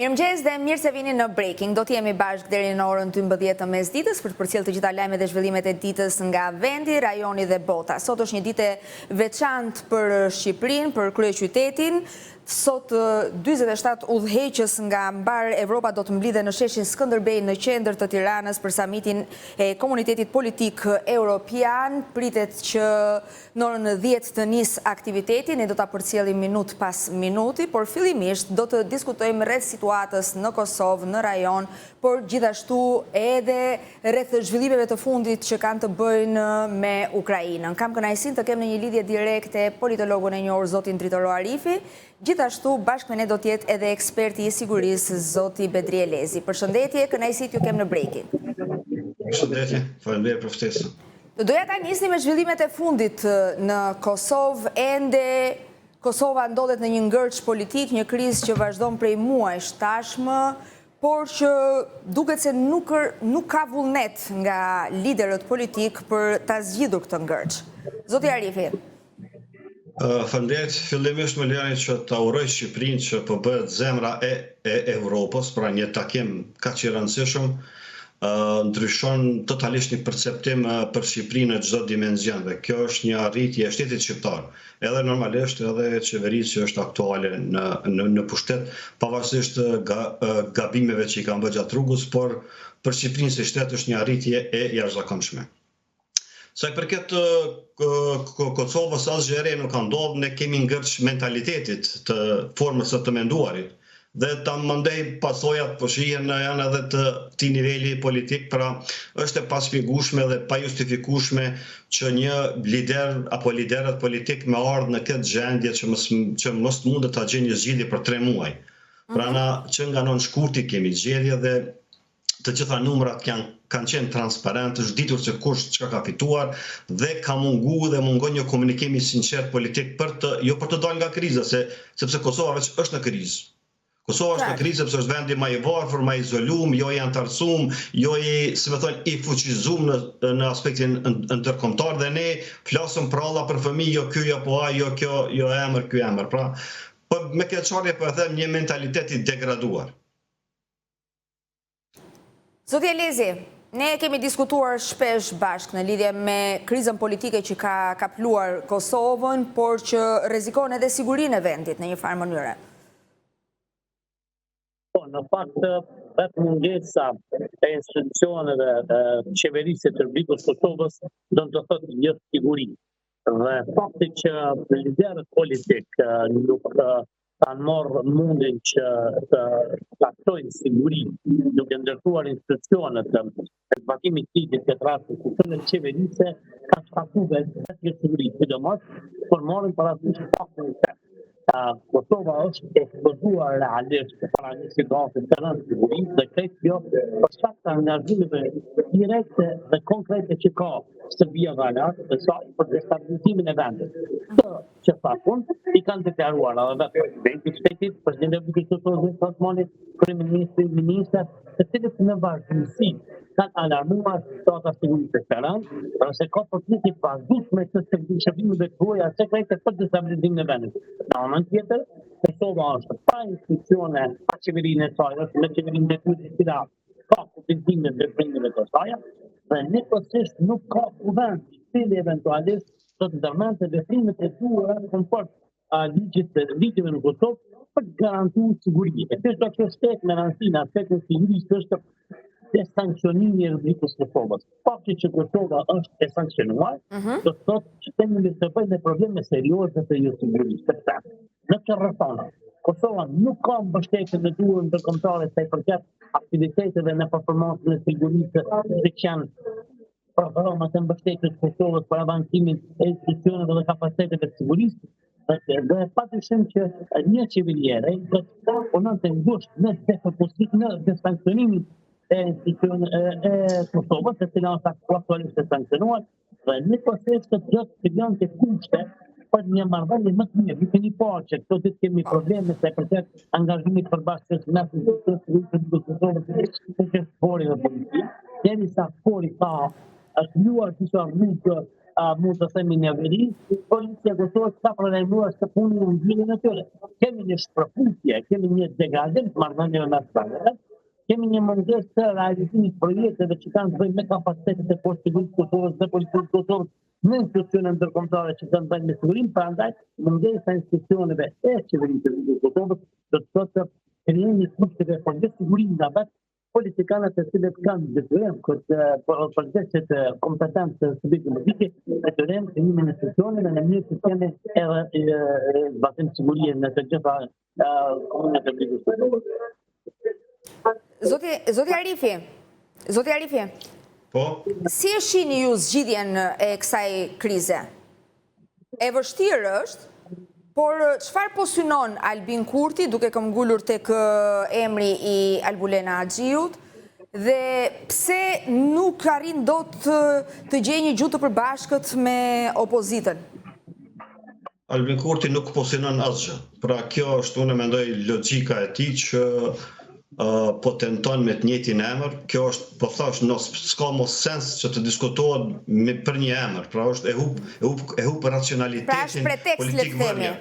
Mirëmëngjes dhe mirë se vini në Breaking. Do t'jemi bashkë deri në orën 12 të mesditës për të përcjellë të gjitha lajmet dhe zhvillimet e ditës nga vendi, rajoni dhe bota. Sot është një ditë e veçantë për Shqipërinë, për kryeqytetin. Sot 47 udhëheqës nga mbar Evropa do të mblidhen në sheshin Skënderbej në qendër të Tiranës për samitin e komunitetit politik evropian. Pritet që në orën 10 të nis aktiviteti, ne do ta përcjellim minut pas minuti, por fillimisht do të diskutojmë rreth situatës në Kosovë, në rajon, por gjithashtu edhe rreth zhvillimeve të fundit që kanë të bëjnë me Ukrainën. Kam kënaqësinë të kem në një lidhje direkte politologun e njohur zotin Dritoro Arifi. Gjithashtu bashkë me ne do t'jetë edhe eksperti i sigurisë zoti Bedri Elezi. Përshëndetje, kënaqësi t'ju kem në Breaking. Përshëndetje, faleminderit për ftesën. Doja ta nisni me zhvillimet e fundit në Kosovë. Ende Kosova ndodhet në një ngërç politik, një krizë që vazhdon prej muajsh tashmë, por që duket se nuk ka vullnet nga liderët politik për ta zgjidhur këtë ngërç. Zoti Arifi. Faleminderit, fillimisht më lejoni që ta uroj Shqipërinë që po bëhet zemra e Evropës, pra një takim kaq i rëndësishëm, ndryshon totalisht një perceptim për Shqipërinë në çdo dimension dhe kjo është një arritje e shtetit shqiptar, edhe normalisht edhe qeverisë që është aktuale në pushtet, pavarësisht gabimeve që i kanë bërë gjatë rrugës, por për Shqipërinë si shtet është një arritje e jashtëzakonshme. Sa i përket Kosovës, asgjë e re nuk ka ndodhur, ne kemi ngërç mentalitetit të formës së të menduarit. Dhe ta mandej pasojat po shihen janë edhe të këtij niveli politik, pra është e paspjegueshme dhe pa justifikueshme që një lider apo liderët politik me ardhur në këtë gjendje që mos mundet ta gjejë një zgjidhje për 3 muaj. Pra na që nga non shkurti kemi zgjedhje dhe të gjitha numrat kanë qenë transparent, është ditur se kush çka ka fituar dhe ka mungon një komunikim i sinqert politik jo për të dalë nga kriza, sepse Kosova veç është në krizë. Kosova është në krizë sepse është vendi më i varfër, më i izoluar, jo i antarësuar, jo i fuqizum në aspektin ndërkombëtar dhe ne flasim pralla për fëmijë, jo ky apo ai, jo kjo, jo emër, ky emër. Pra, po me këtë çfarë po e them, një mentalitet i degraduar. Zoti Elezi, ne kemi diskutuar shpesh bashkë në lidhje me krizën politike që ka kapluar Kosovën, por që rrezikon edhe sigurinë e vendit në një farë mënyre. Po, në fakt, vetë mungesa e institucioneve qeverisë të Republikës Kosovës do të thotë jo siguri. Dhe fakti që liderët politik nuk kanë marrë mundin që të plotësojnë siguri, duke ndërtuar institucionet e zbatimit të ligjit këtë rast të qeverisë ka shkaktuar vetë siguri, sidomos por marrin parasysh faktin se Kosova është ekspozuar realisht para një situate të rëndë sigurisë dhe këtë kjo për shkak të angazhimeve direkte dhe konkrete që ka Serbia dhe aleatët e saj për destabilizimin e vendit. Që fakun i kanë deklaruar edhe vetë presidenti i shtetit, presidenti i Republikës Kosovës Osmani, kryeministri, ministra, të cilët në vazhdimsi kanë alarmuar situata sigurisë së rëndë, se ka përpjekje të vazhdueshme të shërbimeve të huaja sekrete për destabilizimin e vendit. Në anën tjetër, Kosova është pa institucione, pa qeverinë e saj, është me qeverinë detyrë e cila ka kuptimin e veprimeve të saj, dhe njëkohësisht nuk ka kuvend i cili eventualisht do të ndërmendte veprimet e duhura konform ligjeve në Kosovë për të garantuar siguri. E kjo është aspekt me rëndësi në aspektin sigurisë është desankcionimi i Republikës Kosovës. Fakti që Kosova është e sankcionuar, do të thotë që kemi të bëjmë me probleme serioze të sigurisë. Sepse në këtë rrethon Kosova nuk ka mbështetje në duhur ndërkombëtare sa i përket aktiviteteve në performancën e sigurisë që janë programat e mbështetjes të Kosovës për avancimin e institucioneve dhe kapaciteteve të sigurisë. Dhe patyshim që një qeveriere do të punonte ngushtë në desankcionimin e Kosovës, e cila është aktualisht e sankcionuar, dhe njëkohësisht të gjithë fillon të kushte për një marrëdhënie më të mirë. Ju keni parë që këto ditë kemi probleme se përket angazhimit përbashkët mes institucioneve të Kosovës dhe fori dhe policia. Derisa fori ka luar disa rrugë mund të themi një veri, policia e Kosovës ka pronajuar se punë në ndjenjën e tyre. Kemi një shpërfutje, kemi një degradim të marrëdhënieve me statale, kemi një mungesë të realizimit projekteve që kanë të bëjnë me kapacitetet e Forcës Sigurisë të Kosovës dhe Policisë të Kosovës në institucione ndërkombëtare që kanë të bëjnë me sigurinë, prandaj mungesa e institucioneve e qeverisë së Kosovës do të thotë krijimi i kushte për sigurinë nga vetë politikanët e cilët kanë detyrim për të kompetencë të subjektit politike, detyrim krijimin e institucioneve në mënyrë që kemi edhe batim sigurie në të gjitha komunat e Kosovës. Zoti Arifi, Po? si e shihni ju zgjidhjen e kësaj krize? E vështirë është, por çfarë po synon Albin Kurti duke këmbgulur tek emri i Albulena Haxhiut dhe pse nuk arrin dot të gjejë një gjuhë të përbashkët me opozitën? Albin Kurti nuk po synon asgjë. Pra kjo është, unë mendoj, logjika e tij që po tenton me të njëjtin emër. Kjo është, po thash, s'ka mos sens që të diskutohet për një emër. Pra është e hub racionalitetin politik vërja.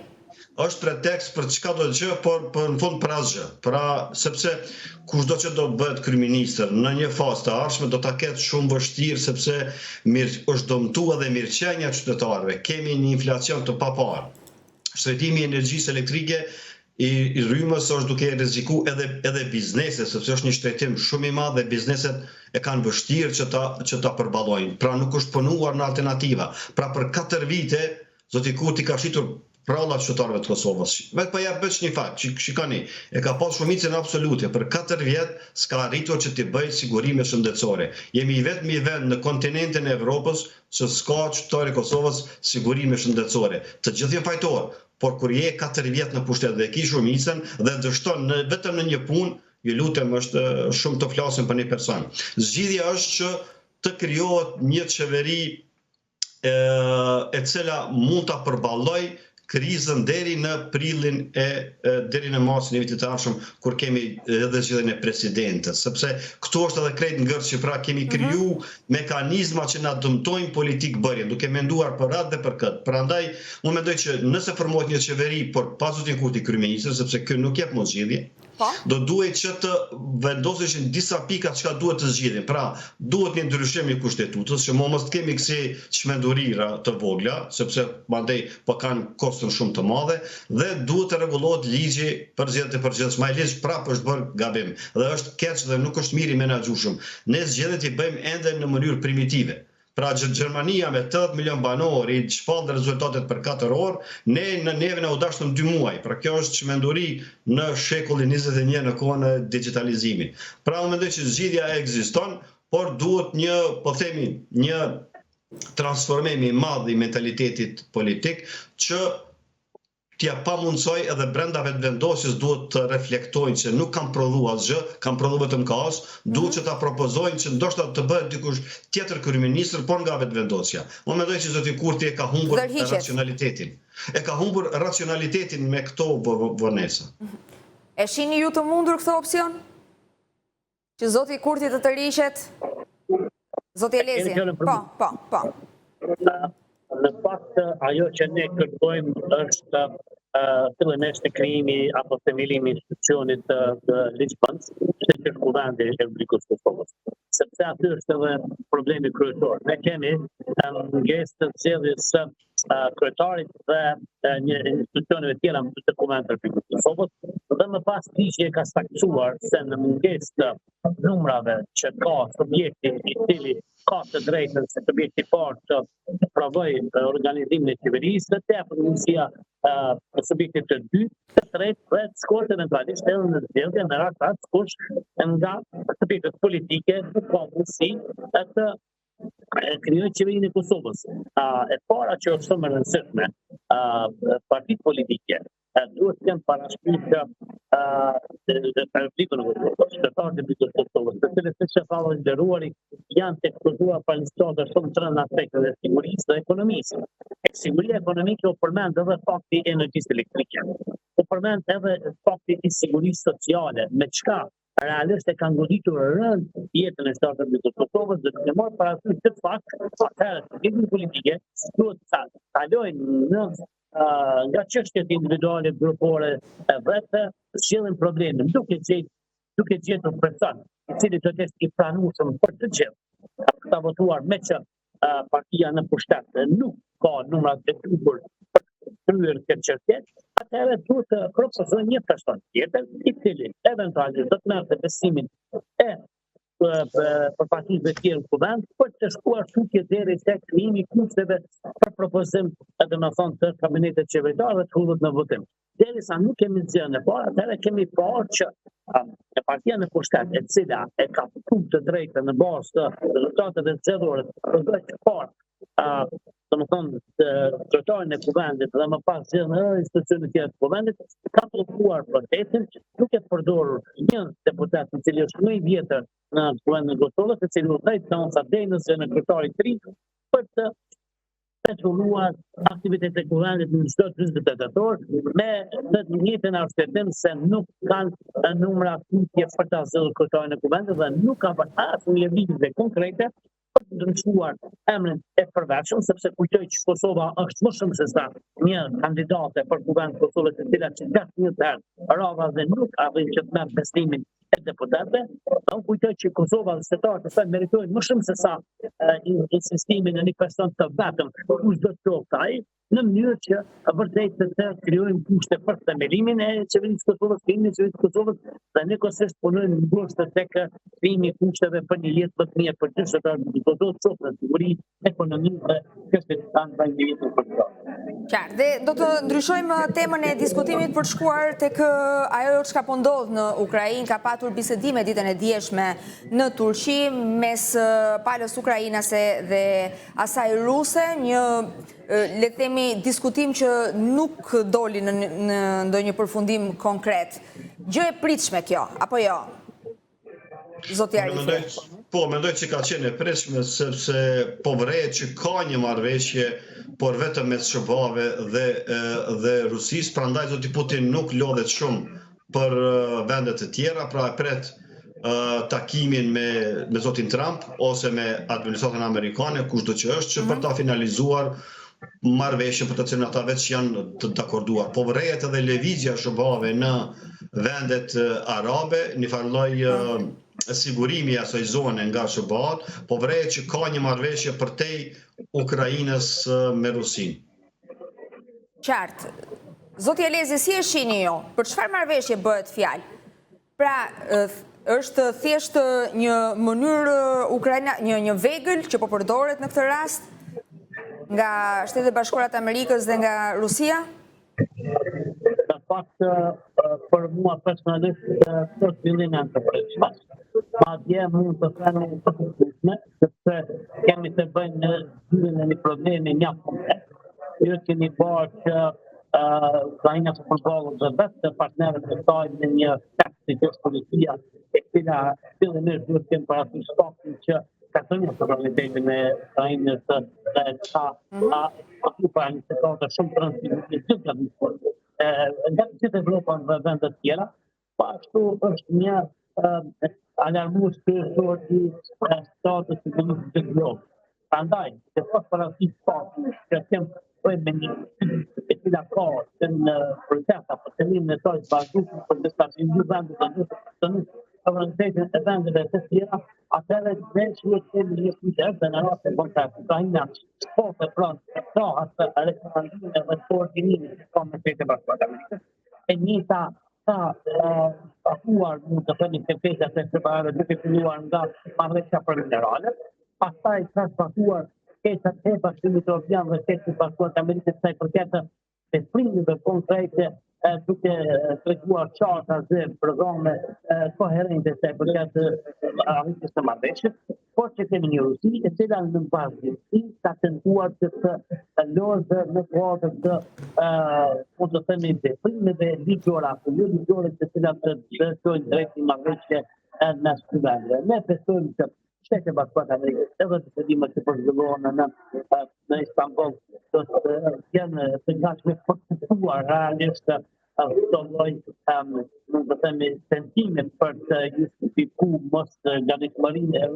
Është pretekst për çka do të gjë, por në fund për asgjë. Pra, sepse kushdo që do të bëhet kryeminist në një fazë të ardhshme do ta ketë shumë vështirë sepse është dëmtuar dhe mirëqenia e qytetarëve. Kemi një inflacion të paparë. Shtrëtimi i energjisë elektrike i rrymës është duke rreziku edhe bizneset, sepse është një shtretim shumë i madh dhe bizneset e kanë vështirë që ta përballojnë. Pra nuk është punuar në alternativa. Pra për 4 vite zoti Kurti ka shitur prallat qytetarëve të Kosovës. Vetë po jap veç një fakt, shikoni, e ka pas shumicën absolute për 4 vjet s'ka arritur që t'i bëjë sigurime shëndetësore. Jemi i vetmi vend në kontinentin e Evropës që s'ka qytetarë të Kosovës sigurime shëndetësore. Të gjithë janë fajtor, por kur je 4 vjet në pushtet dhe ki shumicën dhe dështon vetëm në një punë, ju lutem, është shumë të flasim për një person. Zgjidhja është që të krijohet një qeveri e cila mund ta përballoj krizën deri në prillin deri në marsin e vitit të ardhshëm kur kemi edhe zgjedhjen e presidentit, sepse këtu është edhe krejt ngërçi, pra kemi kriju mekanizma që na dëmtojnë politik bërjen, duke menduar për atë dhe për këtë. Prandaj unë mendoj që nëse formohet një qeveri, por pa zotin Kurti kryeministër, sepse ky nuk jep më zgjidhje, do duhet që të vendoseshin disa pika çka duhet të zgjidhin. Pra, duhet një ndryshim i kushtetutës, që mos të kemi kësi çmendurira të vogla, sepse mandej po kanë kostën shumë të madhe, dhe duhet të rregullohet ligji për zgjedhjet e përgjithshme. Ai ligj prapë është bërë gabim dhe është keq dhe nuk është mirë i menaxhueshëm. Ne zgjedhjet i bëjmë ende në mënyrë primitive. Pra Gjermania me 80 milion banor i shpallë rezultatet për 4 orë, neve na u dashëm 2 muaj. Pra kjo është çmenduri në shekullin 21 në kohën e digitalizimit. Pra unë mendoj që zgjidhja ekziston, por duhet një transformim i madh i mentalitetit politik që t'ja pamundsoj edhe brenda vetëvendosjes duhet të reflektojnë që nuk kanë prodhuar asgjë, kanë prodhuar vetëm kaos, duhet që ta propozojnë që ndoshta të bëhet dikush tjetër kryeministër, por nga vetëvendosja. Unë mendoj që zoti Kurti e ka humbur racionalitetin. E ka humbur racionalitetin me këto vonesa. E shihni ju të mundur këtë opsion? Që zoti Kurti të tërhiqet? Zoti Elezi. Po. Në fakt, ajo që ne kërkojmë është fillimisht krijimi apo themelimi i institucionit të ligjvënës të Kuvendit të Republikës së Kosovës. Sepse aty është edhe problemi kryesor. Ne kemi mungesë të zgjedhjes së kryetarit dhe një institucioneve tjera të Kuvendit të Republikës së Kosovës, dhe më pas ligji e ka saktuar se në mungesë të numrave që ka subjekti i cili ka të drejtën se subjekti parë të provojë organizimin e qeverisë, të japë mundësia subjektit të dytë, të tretë dhe të shkojë eventualisht edhe në zgjedhje në rast kush nga subjektet politike ka mundësi të krijojë qeverinë e Kosovës. E para që është shumë e rëndësishme, partitë politike duhet të kenë parasysh që Republikën e Kosovës, qytetarët e Republikës së Kosovës, të cilët siç e thanë nderuari, janë të ekspozuar për një shumë të rënda aspekte të sigurisë dhe ekonomisë. Siguria ekonomike u përmend edhe fakti i energjisë elektrike. U përmend edhe fakti i sigurisë sociale, me çka realisht e kanë goditur rënd jetën e Shtetit të Kosovës, dhe të marrë parasysh këtë fakt, atëherë sistemi politike duhet të kalojnë në nga çështjet individuale grupore vetë, sjellin probleme, duke gjetur person i cili të jetë i pranueshëm për të gjithë. Ka votuar me që partia në pushtet nuk ka numrat e duhur për të kryer këtë çështje, atëherë duhet të propozojë një person tjetër i cili eventualisht do të merrte besimin e përfaqësuesve të tjerë në kuvend për të shkuar tutje deri tek krijimi i kushteve për propozim, domethënë të kabinetit qeverisor dhe të hullet në votim. Derisa nuk kemi zgjedhjen e parë, atëherë kemi parë që e partia në pushtet e cila e ka të drejtë në bazë të rezultateve zgjedhore të parë, domethënë drejtorin e kuvendit dhe më pas zgjedhjen e institucioneve të tjera të kuvendit, ka bllokuar procedin duke përdorur një deputet i cili është më i vjetër në kuvendin e Kosovës, i cili udhëhej tonca deri në zgjedhjen e kryetarit të ri për të petroluar aktivitetet e kuvendit në çdo 40 tetor me të njëjtën arsyetim se nuk kanë numra tutje për ta zgjedhur kryetarin e kuvendit dhe nuk ka asnjë lëvizje konkrete për të ndryshuar emrin e përvetshëm, sepse kujtoj që Kosova është më shumë se sa një kandidate për kuvend të Kosovës, e cila që gjatë një herë rava dhe nuk arrin që të merr besimin e deputetëve. Unë kujtoj që Kosova dhe shtetarët e saj meritojnë më shumë se sa insistimin në një person të vetëm, kush do të qoftë ai, në mënyrë që vërtet të krijojmë kushte për themelimin e qeverisë së Kosovës, krijimin e qeverisë së Kosovës, dhe ne kosisht punojmë ngushtë tek krijimi i kushteve për një jetë më të mirë për gjithë qytetarët e Kosovës, qoftë në siguri, ekonomi dhe çështje të tjera në jetën personale. Qartë, dhe do të ndryshojmë temën e diskutimit për të shkuar tek ajo çka po ndodh në Ukrainë. Ka patur bisedime ditën e dieshme në Turqi mes palës ukrainase dhe asaj ruse, një le të themi diskutim që nuk doli në ndonjë përfundim konkret. Gjë e pritshme kjo, apo jo? Zoti Arifi. Po, mendoj që ka qenë e pritshme, sepse po vërehet që ka një marrëveshje, por vetëm mes SBA-ve dhe Rusisë, prandaj zoti Putin nuk lodhet shumë për vendet e tjera, pra e pret takimin me zotin Trump ose me administratën amerikane, kushdo që është, që për ta finalizuar marrëveshje për të cilën ata veç janë të dakorduar. Po vërehet edhe lëvizja e SBA-ve në vendet arabe, një farë lloj sigurimi i asaj zone nga SBA, po vërehet që ka një marrëveshje përtej Ukrainës me Rusinë. Qartë. Zoti Elezi, si e shihni ju? Për çfarë marrëveshje bëhet fjalë? Pra, është thjesht një mënyrë një vegël që po përdoret në këtë rast nga Shtetet Bashkuara të Amerikës dhe nga Rusia? Në fakt, për mua personalisht, të fillim janë të pritshme. Madje mund të thënë të pritshme, sepse kemi të bëjmë në zgjidhjen e një problemi mjaft kompleks. Ju keni parë që Ukraina të përballur dhe vetë partnerët e saj në një tekst që është policia, e cila fillimisht duhet të kenë parasysh faktin që ka të një suverenitetin e Ukrainës dhe ka okupuar një sektor shumë transmetues gjithë tradicionit. Nga gjithë Evropa dhe vendet tjera, po ashtu është një alarmues kryesor i statut të sigurisë të globit. Prandaj, se pas parasysh faktin që kemë me një e cila ka në proces apo qëllimin e saj të bashkuar për të stabilizuar vendet të suverenitetin e vendeve të tjera, atëherë ne duhet të kemi një kujdes dhe në rast të kontakt. Ukraina shpote pranë atë rekomandimin dhe koordinimin që ka me Shtetet Bashkuara të Amerikës. E njëjta ka pahuar mund të themi kërkesat e SBA-ve duke filluar nga marrëveshja për mineralet, pastaj ka pahuar kërkesat e Bashkimit Evropian dhe Shtetit Bashkuar të Amerikës sa i përket veprimeve konkrete duke treguar qarta dhe programe koherente sa i përket arritjes së marrëveshjes, por që kemi një Rusi e cila në bazë ka tentuar të lozë në kuadër të mund të themi veprimeve ligjore apo jo ligjore të cilat të drejtojnë drejt marrëveshje në studentëve. Ne besojmë që Shtetet Bashkuara të Amerikës edhe të qëllimet që përzgjohen në Istanbul do të jenë të gatshme për të kuptuar realisht këto lloj mund të themi sentime për të justifikuar mos gatishmërinë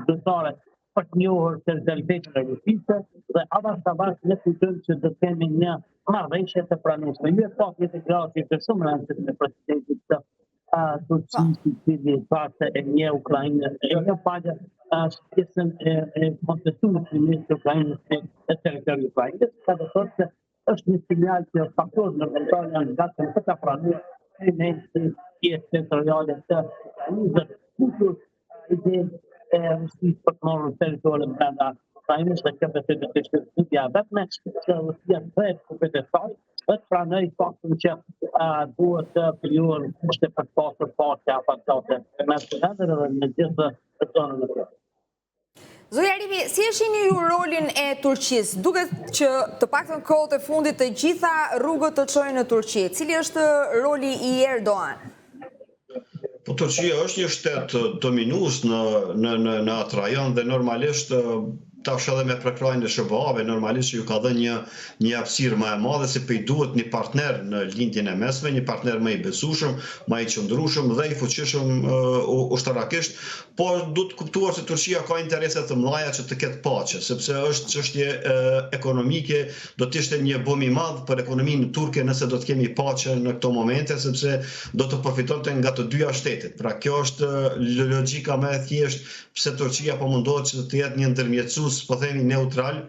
zyrtare për të njohur se realitetin e Rusisë dhe avash ne kujtojmë që do të kemi një marrëveshje të pranueshme. Një pak të gradë të shumë rëndësishme me presidentin të Turqisë, i cili thotë e një Ukrainë, jo pagë pjesën e kontestuar të ministrit të Ukrainës e territorit ukrainez, ka të thotë se është një sinjal që faktorët ndërkombëtar janë gatshëm të ta pranojnë elementin pjesë territoriale të Ukrainës dhe ide e Rusisë për të marrë territorin brenda Ukrainës dhe kjo besoj të ishte studja vetme që Rusia thret kompetentoj dhe të pranoj faktin që duhet të krijuar kushte për të pasur paqe afatare me Sudanin dhe me gjithë zonën e tij. Zotja Arimi, si e shihni ju rolin e Turqisë? Duket që të paktën kohët e fundit të gjitha rrugët të çojnë në Turqi. Cili është roli i Erdogan? Po Turqia është një shtet dominues në atë rajon dhe normalisht tash edhe me prekrajnë e SBA-ve, normalisht ju ka dhënë një hapësirë më e madhe se i duhet një partner në lindjen e mesme, një partner më i besueshëm, më i qëndrueshëm dhe i fuqishëm ushtarakisht, por duhet kuptuar se Turqia ka interese të mëdha që të ketë paqe, sepse është çështje ekonomike, do të ishte një bom i madh për ekonominë turke nëse do të kemi paqe në këto momente, sepse do të përfitonte nga të dyja shtetet. Pra kjo është logjika më e thjeshtë pse Turqia po mundohet që të jetë një ndërmjetësues, po themi neutral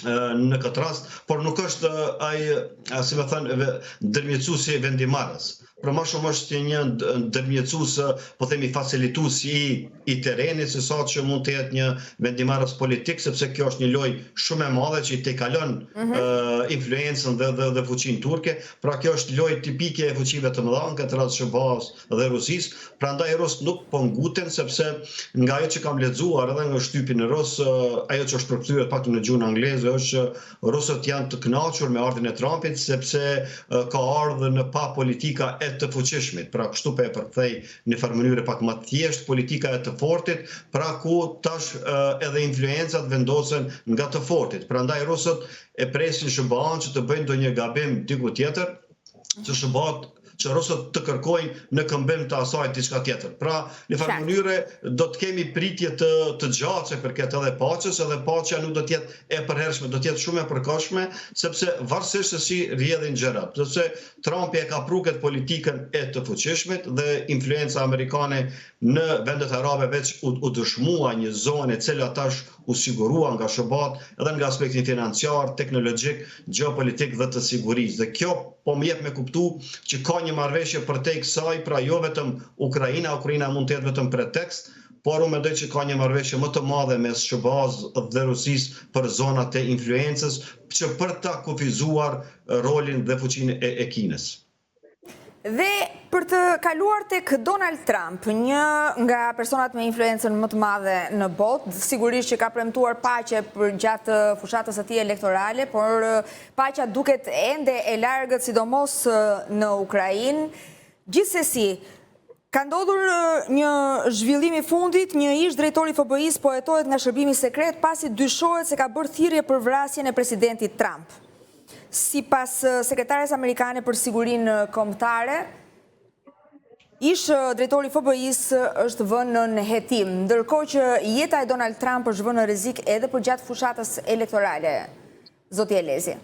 në këtë rast, por nuk është ai, si më thënë, ndërmjetësuesi vendimarrës. Për më shumë është një ndërmjetësues, po themi facilitues i terenit, se sa që mund të jetë një vendimarrës politik, sepse kjo është një lojë shumë e madhe që i tejkalon influencën dhe fuqinë turke. Pra kjo është lojë tipike e fuqive të mëdha, në këtë rast SBA-s dhe Rusisë. Prandaj rusët nuk po nguten, sepse nga ajo që kam lexuar edhe nga shtypin e Rus, ajo që është përkthyer pak në gjuhën angleze është që rusët janë të kënaqur me ardhin e Trumpit, sepse ka ardhur në pa politika e të fuqishmit, pra kështu po e përkthej në farë mënyrë pak më thjesht, politika e të fortit, pra ku tash edhe influencat vendosen nga të fortit. Prandaj rusët e presin SBA-n që të bëjnë ndonjë gabim diku tjetër, që SBA-t që rusët të kërkojnë në këmbim të asaj diçka tjetër. Pra, në farë mënyre do të kemi pritje të gjatë për këtë edhe paqes, edhe paqja nuk do të jetë e përhershme, do të jetë shumë e përkohshme, sepse varësisht se si rrjedhin gjërat. Sepse Trumpi e ka pru këtë politikën e të fuqishmit dhe influenca amerikane në vendet arabe veç u dëshmua një zonë e cila tash u sigurua nga SBA-t edhe nga aspektin financiar, teknologjik, geopolitik dhe të sigurisë. Dhe kjo po më jep me kuptu që ka një marrëveshje përtej kësaj, pra jo vetëm Ukraina mund të jetë vetëm pretekst, por unë mendoj që ka një marrëveshje më të madhe mes SBA-s dhe Rusisë për zonat e influencës, që për ta kufizuar rolin dhe fuqinë e Kinës. Dhe për të kaluar tek Donald Trump, një nga personat me influencën më të madhe në botë, sigurisht që ka premtuar paqe për gjatë fushatës së tij elektorale, por paqja duket ende e largët, sidomos në Ukrainë. Gjithsesi, ka ndodhur një zhvillim i fundit, një ish drejtori i FBI-s po hetohet nga shërbimi sekret pasi dyshohet se ka bërë thirrje për vrasjen e presidentit Trump. Sipas sekretares amerikane për sigurinë kombëtare, ish drejtori i FBI-s është vënë në hetim, ndërkohë që jeta e Donald Trump është vënë në rrezik edhe për gjatë fushatës elektorale. Zoti Elezi.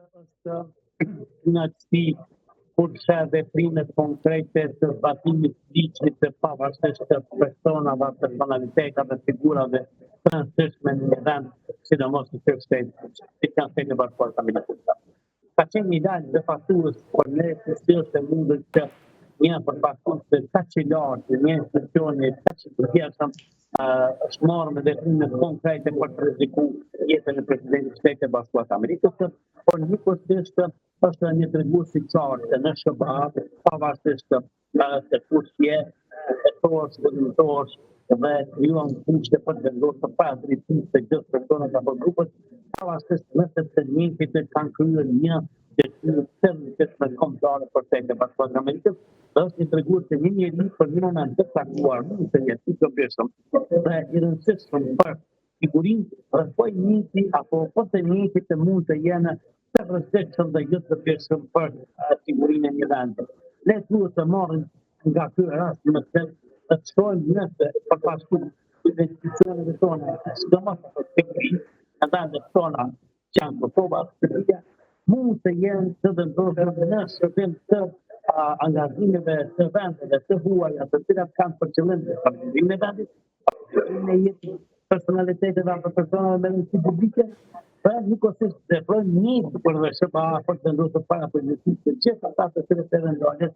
Është në kurse veprimet konkrete të zbatimit ligjit të pavarësisht të personave, personalitetave, figurave të rëndësishme në një vend, sidomos në këtë shtet, që kanë thënë Bashkuar Amerikane. Ka qenë një dalë dhe fatues, por ne si është e mundur që një përfaqësues të kaq i lartë, një institucioni kaq i përgjithshëm është marrë me veprime konkrete për të rrezikuar jetën e presidentit të Shtetit Bashkuar të Amerikës, por njëkohësisht është një tregues i qartë në SBA, pavarësisht se kush je, fetosh, vëllëtosh dhe krijuan kushte për të vendosur pa drejtim të gjithë personat apo grupet, pavarësisht nëse të njëjtit kanë kryer një detyrë të kombëtare për Shtetin e Bashkuar të Amerikës, është një tregues se një njeri për një moment të caktuar mund të jetë i dobishëm dhe i rëndësishëm për sigurinë, po i njëjti apo po të njëjtit të mund të jenë të rrezikshëm dhe jo të pjesëm për sigurinë e një vendi. Ne duhet të marrim nga ky rast më të shkojmë nëse për pasku investicioneve tona, sidomos për sigurinë e vendet tona që janë Kosova, Serbia, mund të jenë të vendosur në shërbim të angazhimeve të vendeve të huaja, të cilat kanë për qëllim të stabilizimin e vendit, në jetë personaliteteve apo personave me rëndësi publike, pra njëkohësisht veprojnë një për SBA për të vendosur para për investitë të gjithë ata të cilët e vendosin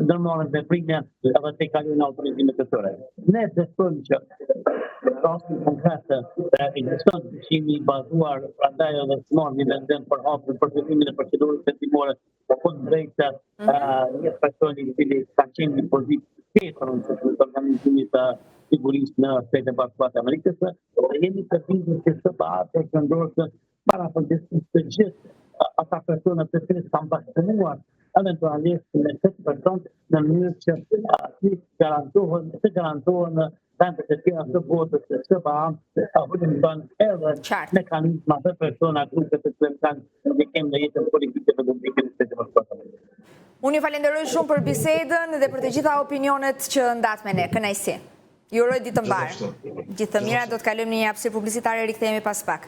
ndërmarrën veprime edhe të kalojnë autorizimet e tyre. Ne besojmë që rastin konkret ekziston dyshimi i bazuar prandaj edhe të marrë një vendim për hapjen për fillimin e procedurës vendimore, po drejtë një personi i cili ka qenë në pozitë tjetër në organizimin të sigurisë në Shtetet e Bashkuara të Amerikës, dhe jemi të bindur që SBA të vendosë para përgjegjësisë të gjithë ata persona të cilët kanë bashkëpunuar eventualisht me këtë person në mënyrë që të garantohen vendet e tjera të botës se SBA apo bën edhe mekanizma dhe persona grupe të cilët kanë ndikim në jetën politike të Republikës së Shtetit Bashkuar. Unë ju falenderoj shumë për bisedën dhe për të gjitha opinionet që ndat me ne. Kënaqësi. Ju uroj ditë të mbarë. Gjithë të mira, do të kalojmë në një hapësirë publicitare, rikthehemi pas pak.